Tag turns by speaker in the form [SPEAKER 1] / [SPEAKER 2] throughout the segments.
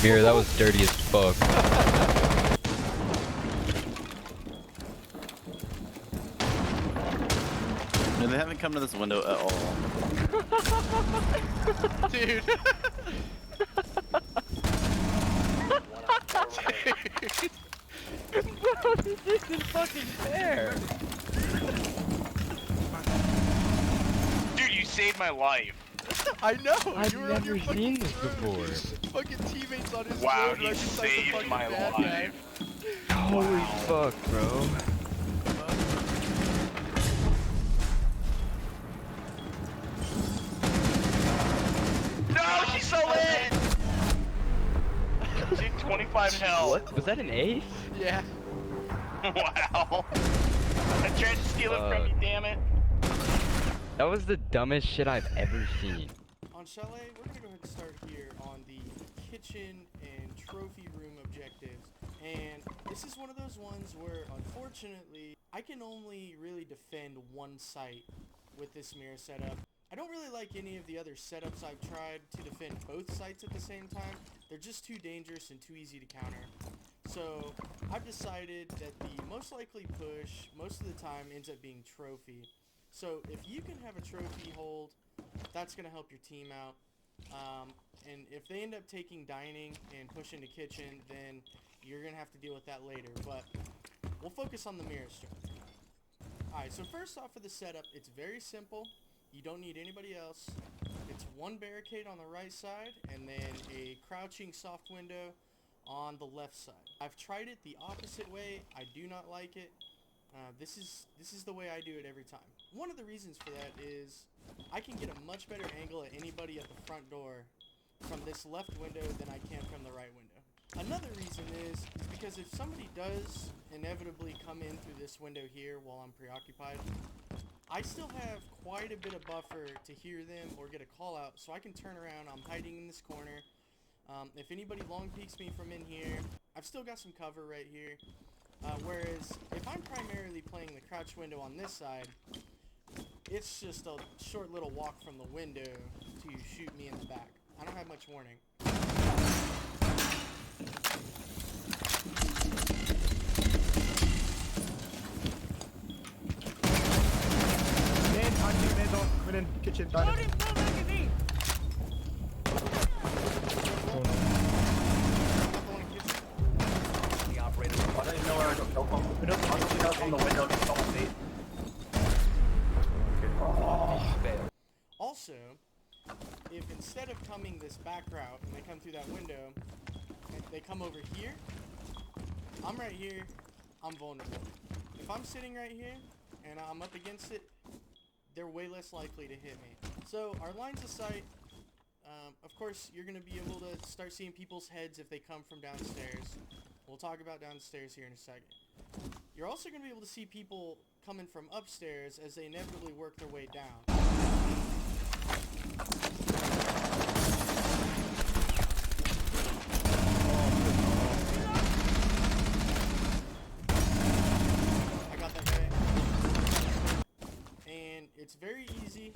[SPEAKER 1] Mira, that was dirty as fuck.
[SPEAKER 2] No, they haven't come to this window at all.
[SPEAKER 3] Dude.
[SPEAKER 1] Bro, this isn't fucking fair.
[SPEAKER 4] Dude, you saved my life.
[SPEAKER 3] I know.
[SPEAKER 1] I've
[SPEAKER 3] You were on your
[SPEAKER 1] never
[SPEAKER 3] fucking
[SPEAKER 1] seen this
[SPEAKER 3] drone.
[SPEAKER 1] before.
[SPEAKER 3] Fucking teammates on his
[SPEAKER 4] Wow,
[SPEAKER 3] drone
[SPEAKER 4] you
[SPEAKER 3] right beside the
[SPEAKER 4] saved
[SPEAKER 3] fucking
[SPEAKER 4] my
[SPEAKER 3] bad
[SPEAKER 4] life.
[SPEAKER 1] Holy fuck, bro.
[SPEAKER 4] No, she's so lit! She's 25 health.
[SPEAKER 1] What? Was that an ace?
[SPEAKER 3] Yeah.
[SPEAKER 4] Wow. I tried to steal it from you, damn it.
[SPEAKER 1] That was the dumbest shit I've ever seen.
[SPEAKER 3] On Chalet, we're gonna go ahead and start here on the kitchen and trophy room objectives. And this is one of those ones where, unfortunately, I can only really defend one site with this mirror setup. I don't really like any of the other setups I've tried to defend both sites at the same time. They're just too dangerous and too easy to counter. So I've decided that the most likely push most of the time ends up being trophy. So if you can have a trophy hold, that's going to help your team out. And if they end up taking dining and pushing to kitchen, then you're going to have to deal with that later. But we'll focus on the mirror strat. Alright, so first off for the setup, it's very simple. You don't need anybody else. It's one barricade on the right side and then a crouching soft window on the left side. I've tried it the opposite way. I do not like it. This is the way I do it every time. One of the reasons for that is I can get a much better angle at anybody at the front door from this left window than I can from the right window. Another reason is because if somebody does inevitably come in through this window here while I'm preoccupied, I still have quite a bit of buffer to hear them or get a call out, so I can turn around. I'm hiding in this corner. If anybody long peeks me from in here, I've still got some cover right here. Whereas if I'm primarily playing the crouch window on this side, it's just a short little walk from the window to shoot me in the back. I don't have much warning.
[SPEAKER 5] Within kitchen, dining.
[SPEAKER 4] The operator.
[SPEAKER 5] I don't even know where I got killed from. I don't see that on the window, just on my feet.
[SPEAKER 3] Also, if instead of coming this back route and they come through that window, and they come over here, I'm right here, I'm vulnerable. If I'm sitting right here and I'm up against it, they're way less likely to hit me. So our lines of sight, of course, you're going to be able to start seeing people's heads if they come from downstairs. We'll talk about downstairs here in a second. You're also going to be able to see people coming from upstairs as they inevitably work their way down. I got that guy. And it's very easy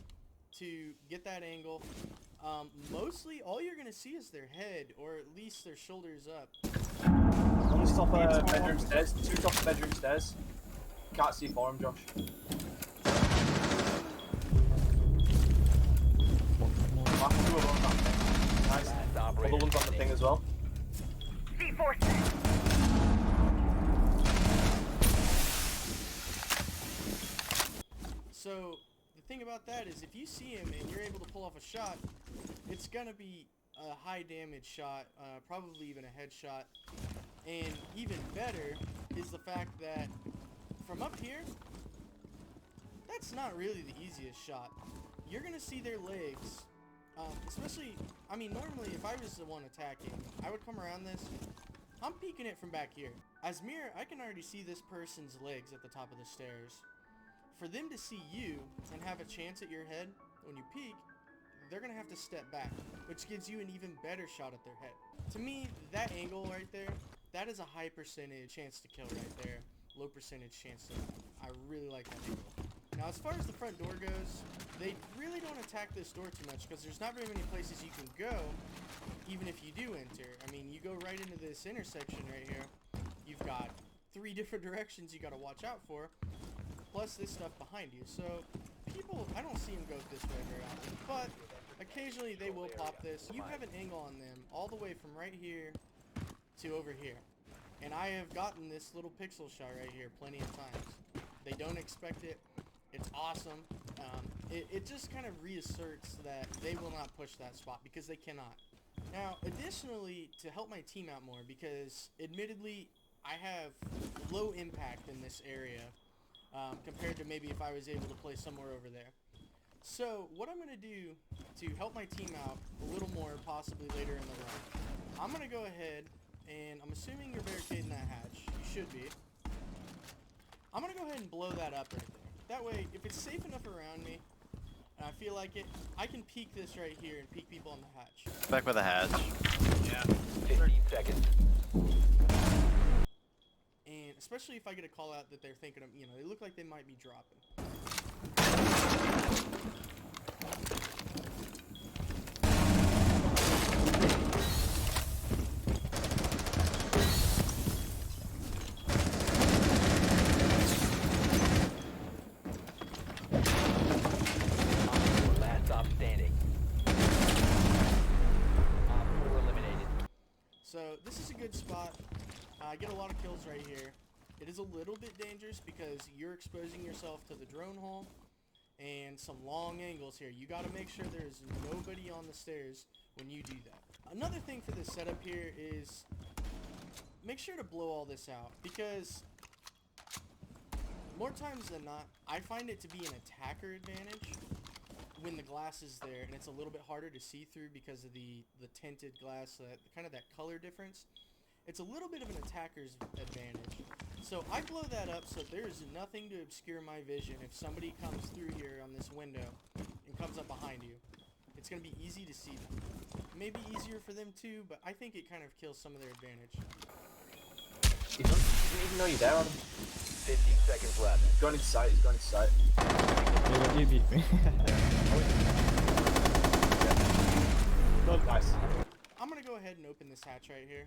[SPEAKER 3] to get that angle. Mostly, all you're going to see is their head, or at least their shoulders up.
[SPEAKER 5] One top bedroom stairs, two top bedroom stairs. Can't see for him, Josh. Last two are on that thing. Nice. Other one's on the thing as well.
[SPEAKER 3] So, the thing about that is if you see him and you're able to pull off a shot, it's going to be a high damage shot, probably even a headshot. And even better is the fact that from up here, that's not really the easiest shot. You're going to see their legs, especially, I mean, normally if I was the one attacking, I would come around this. I'm peeking it from back here. As Mira, I can already see this person's legs at the top of the stairs. For them to see you and have a chance at your head when you peek, they're going to have to step back, which gives you an even better shot at their head. To me, that angle right there, that is a high percentage chance to kill right there. Low percentage chance to die. I really like that angle. Now, as far as the front door goes, they really don't attack this door too much because there's not very many places you can go, even if you do enter. I mean, you go right into this intersection right here. You've got 3 different directions you got to watch out for, plus this stuff behind you. So, people, I don't see them go this way very often, but occasionally they will pop this. You have an angle on them all the way from right here to over here. And I have gotten this little pixel shot right here plenty of times. They don't expect it. It's awesome. It just kind of reasserts that they will not push that spot because they cannot. Now, additionally, to help my team out more, because admittedly, I have low impact in this area compared to maybe if I was able to play somewhere over there. So, what I'm going to do to help my team out a little more, possibly later in the run, I'm going to go ahead, and I'm assuming you're barricading that hatch. You should be. I'm going to go ahead and blow that up right there. That way, if it's safe enough around me, and I feel like it, I can peek this right here and peek people on the hatch.
[SPEAKER 2] Back by the hatch.
[SPEAKER 4] Yeah.
[SPEAKER 6] 15 seconds.
[SPEAKER 3] And especially if I get a call out that they're thinking of, you know, they look like they might be dropping.
[SPEAKER 6] Last stop standing. Op 4 eliminated.
[SPEAKER 3] So this is a good spot. I get a lot of kills right here. It is a little bit dangerous because you're exposing yourself to the drone hole and some long angles here. You got to make sure there's nobody on the stairs when you do that. Another thing for this setup here is make sure to blow all this out because more times than not, I find it to be an attacker advantage when the glass is there and it's a little bit harder to see through because of the tinted glass, kind of that color difference. It's a little bit of an attacker's advantage. So I blow that up so there's nothing to obscure my vision if somebody comes through here on this window and comes up behind you. It's going to be easy to see them. Maybe easier for them too, but I think it kind of kills some of their advantage.
[SPEAKER 5] He doesn't even know you're there, Adam.
[SPEAKER 6] 15 seconds left.
[SPEAKER 5] He's going into sight, he's going into sight.
[SPEAKER 7] You beat me.
[SPEAKER 5] Nice.
[SPEAKER 3] I'm going to go ahead and open this hatch right here.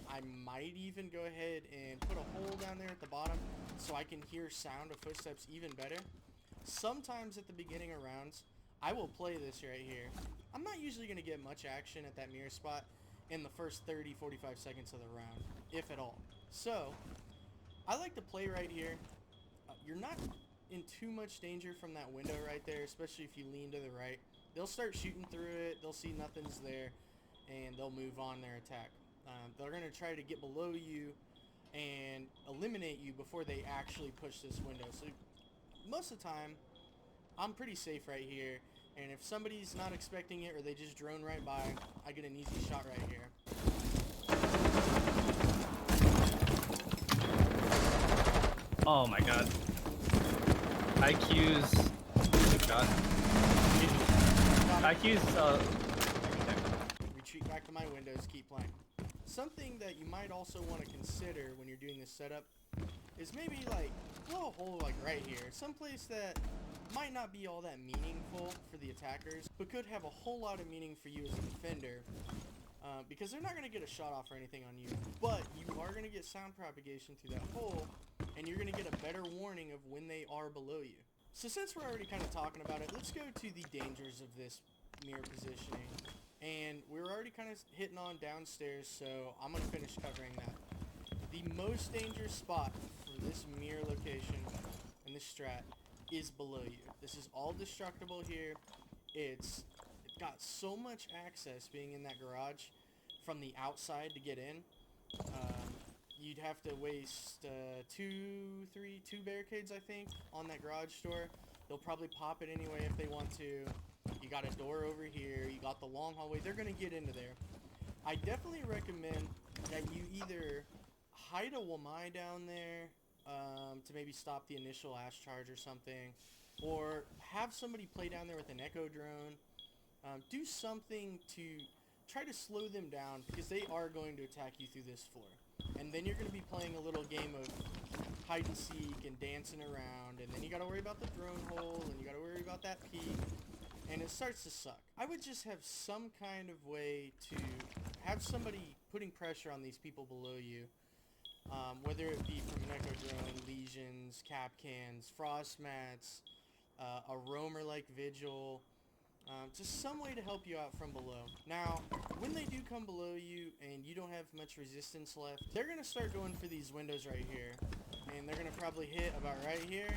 [SPEAKER 3] I might even go ahead and put a hole down there at the bottom so I can hear sound of footsteps even better. Sometimes at the beginning of rounds, I will play this right here. I'm not usually going to get much action at that mirror spot in the first 30-45 seconds of the round, if at all. So, I like to play right here. You're not in too much danger from that window right there, especially if you lean to the right. They'll start shooting through it, they'll see nothing's there, and they'll move on their attack. They're going to try to get below you and eliminate you before they actually push this window. So most of the time, I'm pretty safe right here. And if somebody's not expecting it or they just drone right by, I get an easy shot right here.
[SPEAKER 7] Oh my god. IQ's... Oh god. IQ's,
[SPEAKER 3] Retreat back to my windows, keep playing. Something that you might also want to consider when you're doing this setup is maybe like blow a hole like right here, someplace that might not be all that meaningful for the attackers, but could have a whole lot of meaning for you as a defender, because they're not going to get a shot off or anything on you, but you are going to get sound propagation through that hole, and you're going to get a better warning of when they are below you. So since we're already kind of talking about it, let's go to the dangers of this mirror positioning. And we're already kind of hitting on downstairs, so I'm going to finish covering that. The most dangerous spot for this mirror location and this strat is below you. This is all destructible here. It's got so much access being in that garage from the outside to get in. You'd have to waste two barricades, I think, on that garage door. They'll probably pop it anyway if they want to. You got a door over here. You got the long hallway. They're going to get into there. I definitely recommend that you either hide a Wamai down there to maybe stop the initial ash charge or something, or have somebody play down there with an echo drone. Do something to try to slow them down because they are going to attack you through this floor. And then you're going to be playing a little game of hide and seek and dancing around, and then you got to worry about the drone hole, and you got to worry about that peak, and it starts to suck. I would just have some kind of way to have somebody putting pressure on these people below you, whether it be from an echo drone, lesions, cap cans, frost mats, a roamer like Vigil, just some way to help you out from below. Now, when they do come below you and you don't have much resistance left, they're going to start going for these windows right here. And they're going to probably hit about right here.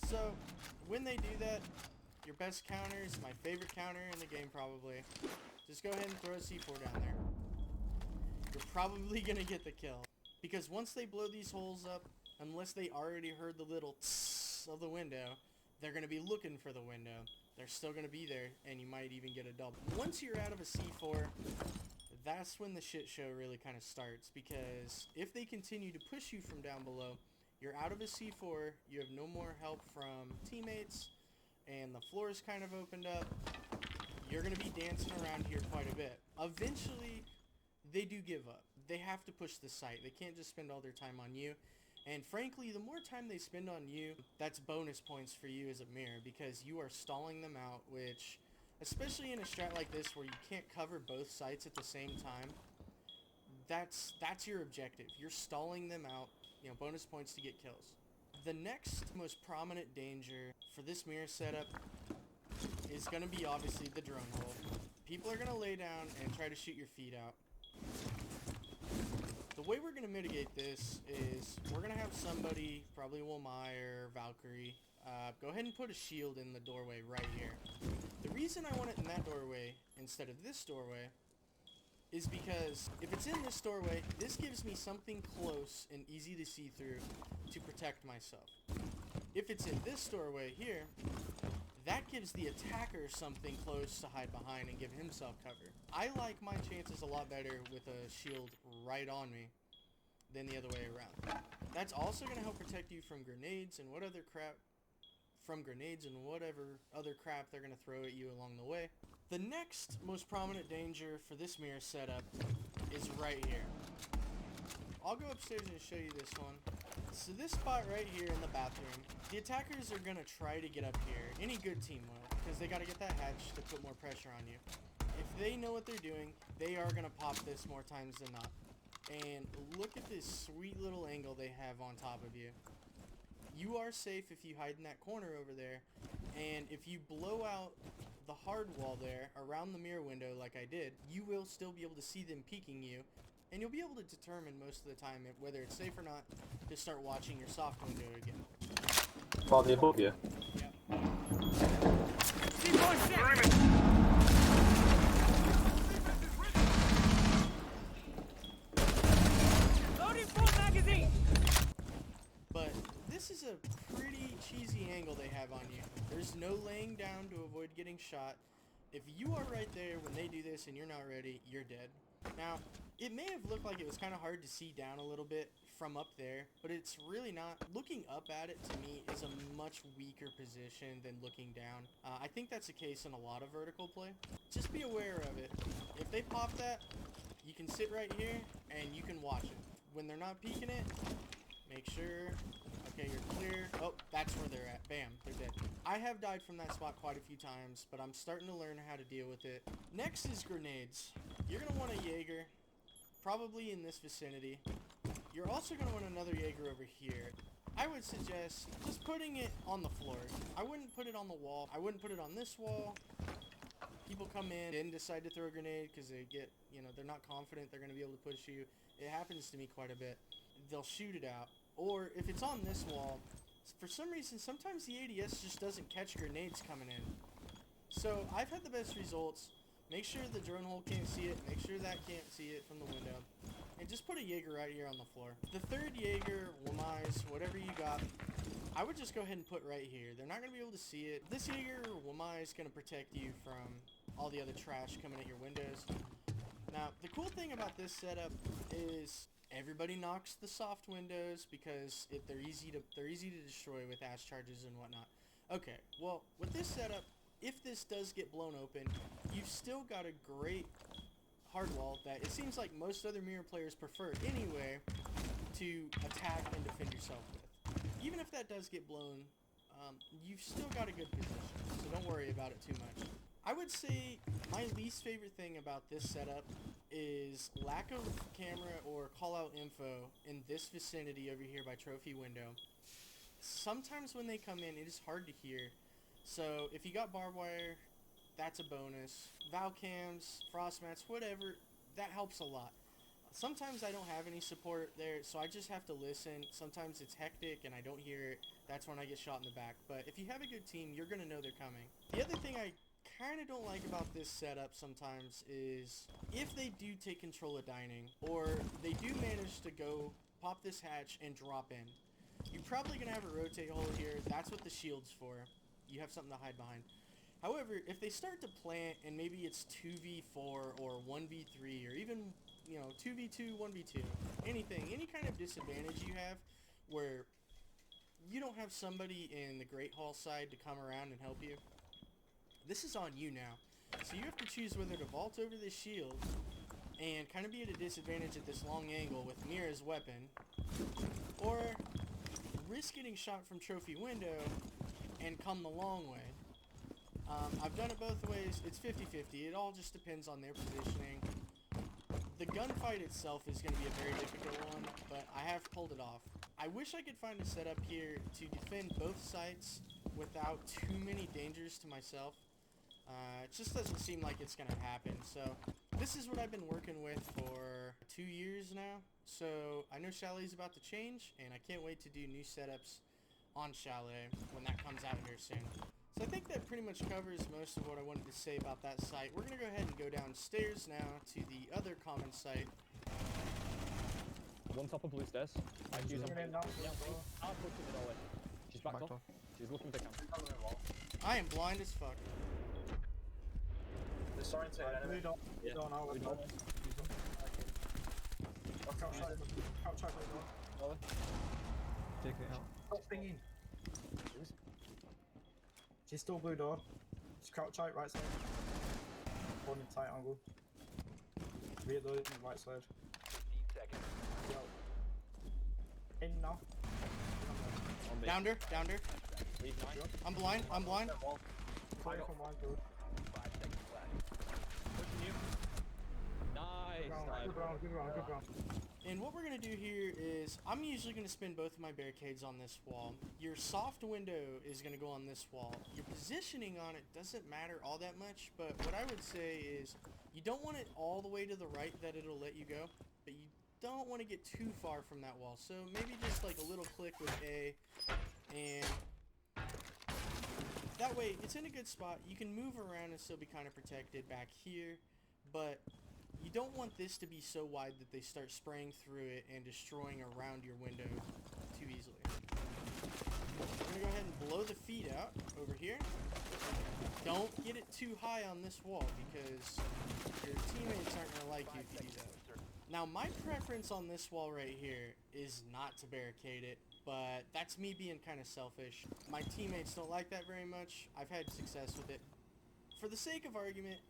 [SPEAKER 3] So, when they do that, your best counter is my favorite counter in the game probably. Just go ahead and throw a C4 down there. You're probably going to get the kill. Because once they blow these holes up, unless they already heard the little tss of the window, they're going to be looking for the window. They're still going to be there, and you might even get a double. Once you're out of a C4, that's when the shit show really kind of starts, because if they continue to push you from down below, you're out of a C4, you have no more help from teammates, and the floor is kind of opened up. You're going to be dancing around here quite a bit. Eventually, they do give up. They have to push the site. They can't just spend all their time on you. And frankly, the more time they spend on you, that's bonus points for you as a Mira, because you are stalling them out, which, especially in a strat like this where you can't cover both sites at the same time, that's your objective. You're stalling them out, you know, bonus points to get kills. The next most prominent danger for this Mira setup is going to be obviously the drone hole. People are going to lay down and try to shoot your feet out. The way we're going to mitigate this is we're going to have somebody, probably Wilmai or Valkyrie, go ahead and put a shield in the doorway right here. The reason I want it in that doorway instead of this doorway is because if it's in this doorway, this gives me something close and easy to see through to protect myself. If it's in this doorway here, that gives the attacker something close to hide behind and give himself cover. I like my chances a lot better with a shield right on me than the other way around. That's also going to help protect you from grenades and whatever other crap they're going to throw at you along the way. The next most prominent danger for this Mira setup is right here. I'll go upstairs and show you this one. So this spot right here in the bathroom, the attackers are going to try to get up here. Any good team will, because they got to get that hatch to put more pressure on you. If they know what they're doing, they are going to pop this more times than not. And look at this sweet little angle they have on top of you. You are safe if you hide in that corner over there, and if you blow out the hard wall there around the mirror window like I did, you will still be able to see them peeking you, and you'll be able to determine most of the time whether it's safe or not to start watching your soft window again.
[SPEAKER 5] While they're above you.
[SPEAKER 3] Yep. But this is a pretty cheesy angle they have on you. There's no laying down to avoid getting shot. If you are right there when they do this and you're not ready, you're dead. Now, it may have looked like it was kind of hard to see down a little bit from up there, but it's really not. Looking up at it, to me, is a much weaker position than looking down. I think that's the case in a lot of vertical play. Just be aware of it. If they pop that, you can sit right here and you can watch it. When they're not peeking it, make sure, okay, you're clear. Oh, that's where they're at. Bam, they're dead. I have died from that spot quite a few times, but I'm starting to learn how to deal with it. Next is grenades. You're going to want a Jaeger, probably in this vicinity. You're also going to want another Jaeger over here. I would suggest just putting it on the floor. I wouldn't put it on the wall. I wouldn't put it on this wall. People come in and decide to throw a grenade because they get, you know, they're not confident they're going to be able to push you. It happens to me quite a bit. They'll shoot it out. Or if it's on this wall, for some reason, sometimes the ADS just doesn't catch grenades coming in. So I've had the best results. Make sure the drone hole can't see it. Make sure that can't see it from the window. And just put a Jaeger right here on the floor. The third Jaeger, Wamais, whatever you got, I would just go ahead and put right here. They're not going to be able to see it. This Jaeger or Wamai is going to protect you from all the other trash coming at your windows. Now, the cool thing about this setup is everybody knocks the soft windows because they're easy to destroy with ash charges and whatnot. Okay, well, with this setup, if this does get blown open, you've still got a great hard wall that it seems like most other Mira players prefer anyway to attack and defend yourself with. Even if that does get blown, you've still got a good position, so don't worry about it too much. I would say my least favorite thing about this setup is lack of camera or call-out info in this vicinity over here by trophy window. Sometimes when they come in, it is hard to hear. So if you got barbed wire, that's a bonus. Val cams, frost mats, whatever, that helps a lot. Sometimes I don't have any support there, so I just have to listen. Sometimes it's hectic and I don't hear it. That's when I get shot in the back. But if you have a good team, you're going to know they're coming. The other thing I kind of don't like about this setup sometimes is if they do take control of dining, or they do manage to go pop this hatch and drop in, you're probably going to have a rotate hole here. That's what the shield's for. You have something to hide behind. However, if they start to plant and maybe it's 2v4 or 1v3 or even, you know, 2v2, 1v2, anything, any kind of disadvantage you have where you don't have somebody in the Great Hall side to come around and help you, this is on you now. So you have to choose whether to vault over this shield and kind of be at a disadvantage at this long angle with Mira's weapon, or risk getting shot from trophy window and come the long way. I've done it both ways. It's 50-50. It all just depends on their positioning. The gunfight itself is going to be a very difficult one, but I have pulled it off. I wish I could find a setup here to defend both sites without too many dangers to myself. It just doesn't seem like it's going to happen. So this is what I've been working with for 2 years now. So I know Chalet is about to change, and I can't wait to do new setups on Chalet when that comes out here soon. So I think that pretty much covers most of what I wanted to say about that site. We're going to go ahead and go downstairs now to the other common site.
[SPEAKER 7] One top of blue stairs. I use them.
[SPEAKER 5] Coming in now.
[SPEAKER 7] I'll put in the doorway. She's backed off. She's looking for the camera.
[SPEAKER 3] I am blind as fuck.
[SPEAKER 5] They're starting to enemy.
[SPEAKER 7] Yeah.
[SPEAKER 5] Outside the door.
[SPEAKER 7] Take it out.
[SPEAKER 5] Stop thinking. She's still blue door. Just crouch out right side. Holding tight angle. Reloading right side.
[SPEAKER 6] 15 seconds.
[SPEAKER 5] Yo. In now.
[SPEAKER 7] On me.
[SPEAKER 3] Downed her, downed her.
[SPEAKER 7] Leave 9.
[SPEAKER 3] I'm blind, I'm blind.
[SPEAKER 5] Clear from one door.
[SPEAKER 6] 5 seconds left.
[SPEAKER 7] Pushing you. Nice.
[SPEAKER 5] Good round, good round, good round.
[SPEAKER 3] And what we're going to do here is, I'm usually going to spin both of my barricades on this wall. Your soft window is going to go on this wall. Your positioning on it doesn't matter all that much, but what I would say is, you don't want it all the way to the right that it'll let you go, but you don't want to get too far from that wall. So maybe just like a little click with A, and that way it's in a good spot. You can move around and still be kind of protected back here, but you don't want this to be so wide that they start spraying through it and destroying around your window too easily. We're going to go ahead and blow the feet out over here. Don't get it too high on this wall because your teammates aren't going to like you if you do that. Now my preference on this wall right here is not to barricade it, but that's me being kind of selfish. My teammates don't like that very much. I've had success with it. For the sake of argument,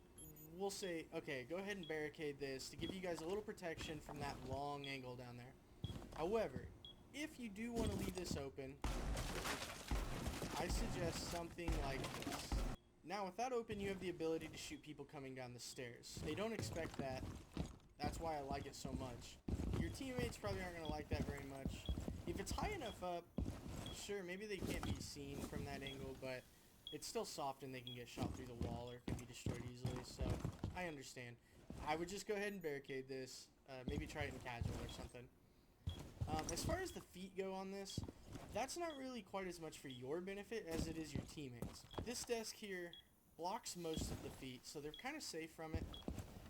[SPEAKER 3] we'll say, okay, go ahead and barricade this to give you guys a little protection from that long angle down there. However, if you do want to leave this open, I suggest something like this. Now, with that open, you have the ability to shoot people coming down the stairs. They don't expect that. That's why I like it so much. Your teammates probably aren't going to like that very much. If it's high enough up, sure, maybe they can't be seen from that angle, but it's still soft and they can get shot through the wall or can be destroyed easily, so I understand. I would just go ahead and barricade this, maybe try it in casual or something. As far as the feet go on this, that's not really quite as much for your benefit as it is your teammates. This desk here blocks most of the feet, so they're kind of safe from it,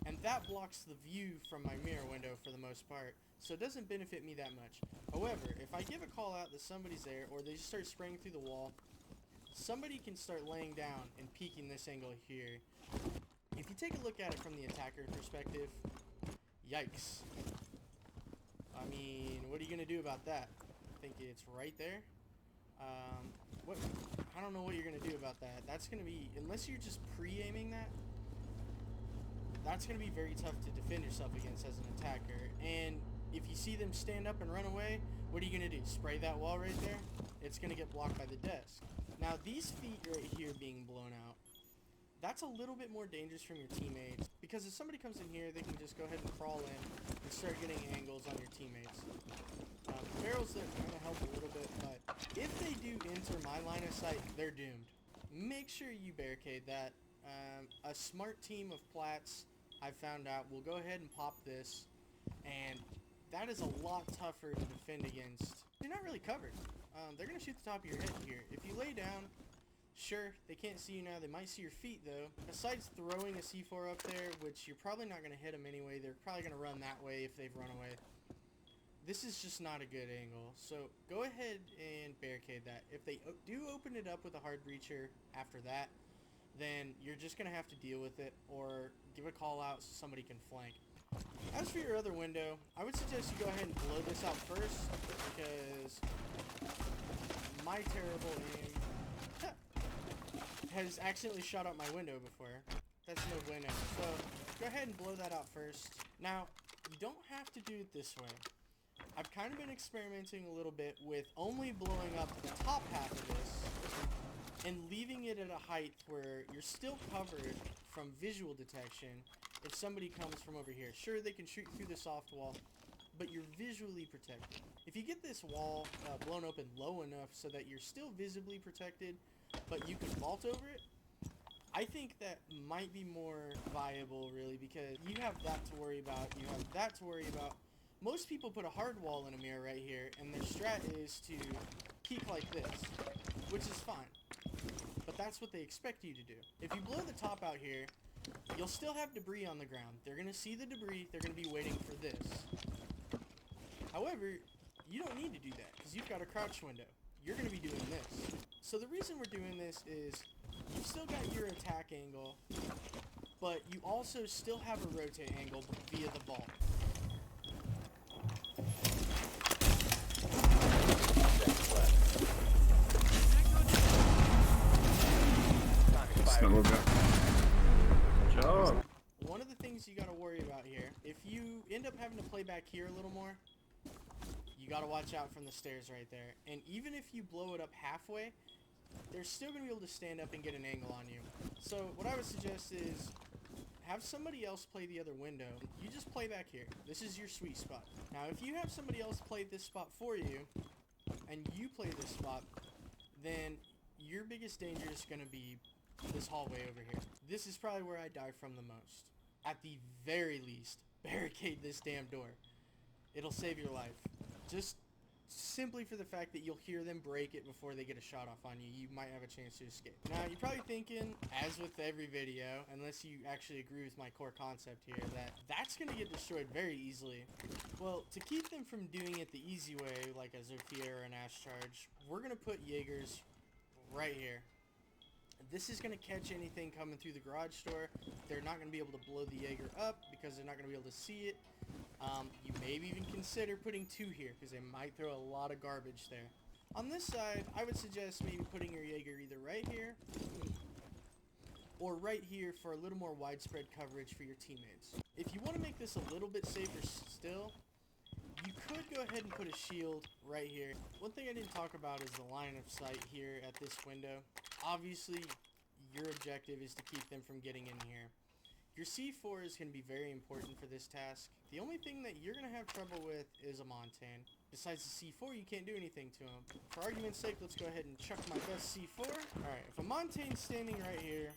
[SPEAKER 3] and that blocks the view from my mirror window for the most part, so it doesn't benefit me that much. However, if I give a call out that somebody's there, or they just start spraying through the wall, somebody can start laying down and peeking this angle here. If you take a look at it from the attacker perspective, yikes. I mean, what are you going to do about that? I think it's right there. I don't know what you're going to do about that. That's going to be, unless you're just pre-aiming that, that's going to be very tough to defend yourself against as an attacker. And if you see them stand up and run away, what are you going to do? Spray that wall right there? It's going to get blocked by the desk. Now, these feet right here being blown out, that's a little bit more dangerous from your teammates, because if somebody comes in here, they can just go ahead and crawl in and start getting angles on your teammates. Barrels there kind of help a little bit, but if they do enter my line of sight, they're doomed. Make sure you barricade that. A smart team of plats, I've found out, will go ahead and pop this, and that is a lot tougher to defend against. You're not really covered. They're going to shoot the top of your head here. If you lay down, sure, they can't see you now. They might see your feet, though. Besides throwing a C4 up there, which you're probably not going to hit them anyway. They're probably going to run that way if they've run away. This is just not a good angle. So go ahead and barricade that. If they do open it up with a hard breacher after that, then you're just going to have to deal with it or give a call out so somebody can flank. As for your other window, I would suggest you go ahead and blow this out first, because my terrible aim has accidentally shot out my window before. That's no bueno. So go ahead and blow that out first. Now, you don't have to do it this way. I've kind of been experimenting a little bit with only blowing up the top half of this and leaving it at a height where you're still covered from visual detection if somebody comes from over here. Sure, they can shoot through the soft wall, but you're visually protected. If you get this wall blown open low enough so that you're still visibly protected, but you can vault over it, I think that might be more viable, really, because you have that to worry about, you have that to worry about. Most people put a hard wall in a mirror right here, and their strat is to peek like this, which is fine. But that's what they expect you to do. If you blow the top out here, you'll still have debris on the ground. They're going to see the debris, they're going to be waiting for this. However, you don't need to do that, because you've got a crouch window. You're going to be doing this. So the reason we're doing this is, you've still got your attack angle, but you also still have a rotate angle via the vault. One of the things you gotta worry about here, if you end up having to play back here a little more, you gotta watch out from the stairs right there. And even if you blow it up halfway, they're still gonna be able to stand up and get an angle on you. So what I would suggest is, have somebody else play the other window. You just play back here. This is your sweet spot. Now if you have somebody else play this spot for you, and you play this spot, then your biggest danger is gonna be this hallway over here. This is probably where I die from the most. At the very least, barricade this damn door. It'll save your life. Just simply for the fact that you'll hear them break it before they get a shot off on you. You might have a chance to escape. Now, you're probably thinking, as with every video, unless you actually agree with my core concept here, that that's going to get destroyed very easily. Well, to keep them from doing it the easy way, like a Zofia or an Ash Charge, we're going to put Jaegers right here. This is going to catch anything coming through the garage door. They're not going to be able to blow the Jaeger up because they're not going to be able to see it. You maybe even consider putting two here because they might throw a lot of garbage there. On this side, I would suggest maybe putting your Jaeger either right here or right here for a little more widespread coverage for your teammates. If you want to make this a little bit safer still, you could go ahead and put a shield right here. One thing I didn't talk about is the line of sight here at this window. Obviously, your objective is to keep them from getting in here. Your C4 is going to be very important for this task. The only thing that you're going to have trouble with is a Montagne. Besides the C4, you can't do anything to him. For argument's sake, let's go ahead and chuck my best C4. Alright, if a Montagne's standing right here,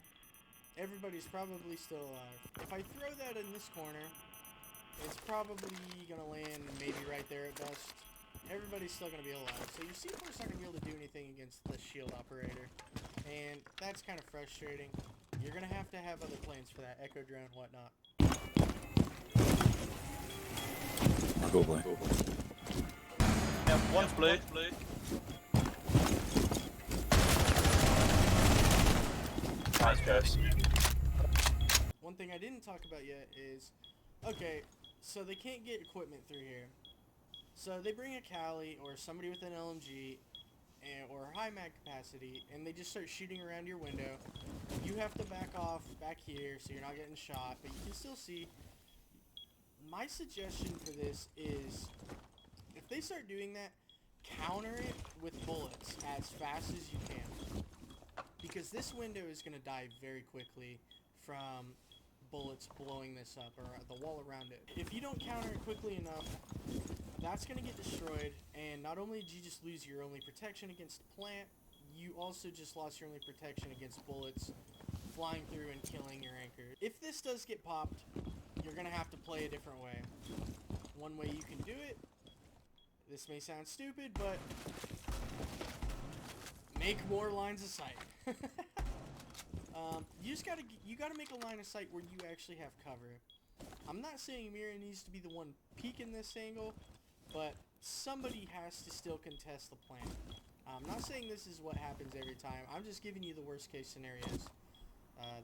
[SPEAKER 3] everybody's probably still alive. If I throw that in this corner, it's probably going to land maybe right there at best. Everybody's still going to be alive. So your C4's not going to be able to do anything against the shield operator. And that's kind of frustrating. You're going to have other planes for that, Echo drone, whatnot.
[SPEAKER 8] Go blue.
[SPEAKER 2] Yeah, one's blue.
[SPEAKER 4] Nice guys.
[SPEAKER 3] One thing I didn't talk about yet is, okay, so they can't get equipment through here. So they bring a Chalet or somebody with an LMG, or high mag capacity, and they just start shooting around your window. You have to back off back here so you're not getting shot, but you can still see. My suggestion for this is, if they start doing that, counter it with bullets as fast as you can. Because this window is going to die very quickly from bullets blowing this up, or the wall around it. If you don't counter it quickly enough, that's going to get destroyed, and not only did you just lose your only protection against the plant, you also just lost your only protection against bullets flying through and killing your anchor. If this does get popped, you're going to have to play a different way. One way you can do it, this may sound stupid, but make more lines of sight. You gotta make a line of sight where you actually have cover. I'm not saying Mira needs to be the one peeking this angle, but somebody has to still contest the plan. I'm not saying this is what happens every time. I'm just giving you the worst case scenarios.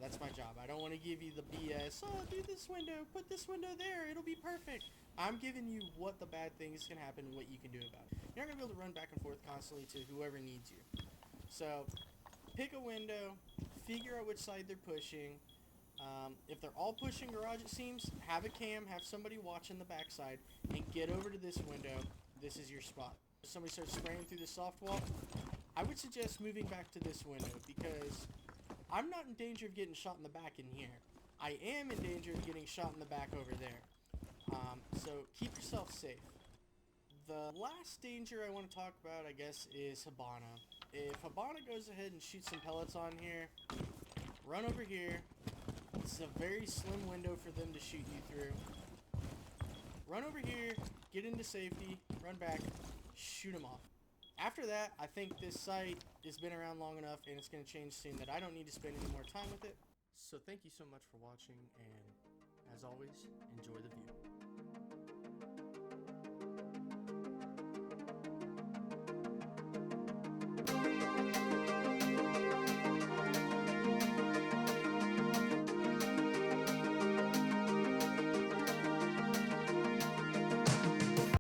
[SPEAKER 3] That's my job. I don't want to give you the BS, oh, do this window, put this window there, it'll be perfect. I'm giving you what the bad things can happen and what you can do about it. You're not going to be able to run back and forth constantly to whoever needs you. So, pick a window, figure out which side they're pushing. If they're all pushing garage, it seems, have a cam, have somebody watching the backside, and get over to this window. This is your spot. If somebody starts spraying through the soft wall, I would suggest moving back to this window, because I'm not in danger of getting shot in the back in here. I am in danger of getting shot in the back over there. So keep yourself safe. The last danger I want to talk about, I guess, is Habana. If Habana goes ahead and shoots some pellets on here, run over here. This is a very slim window for them to shoot you through. Run over here, get into safety, run back, shoot them off. After that, I think this site has been around long enough and it's going to change soon that I don't need to spend any more time with it. So thank you so much for watching, and as always, enjoy the view.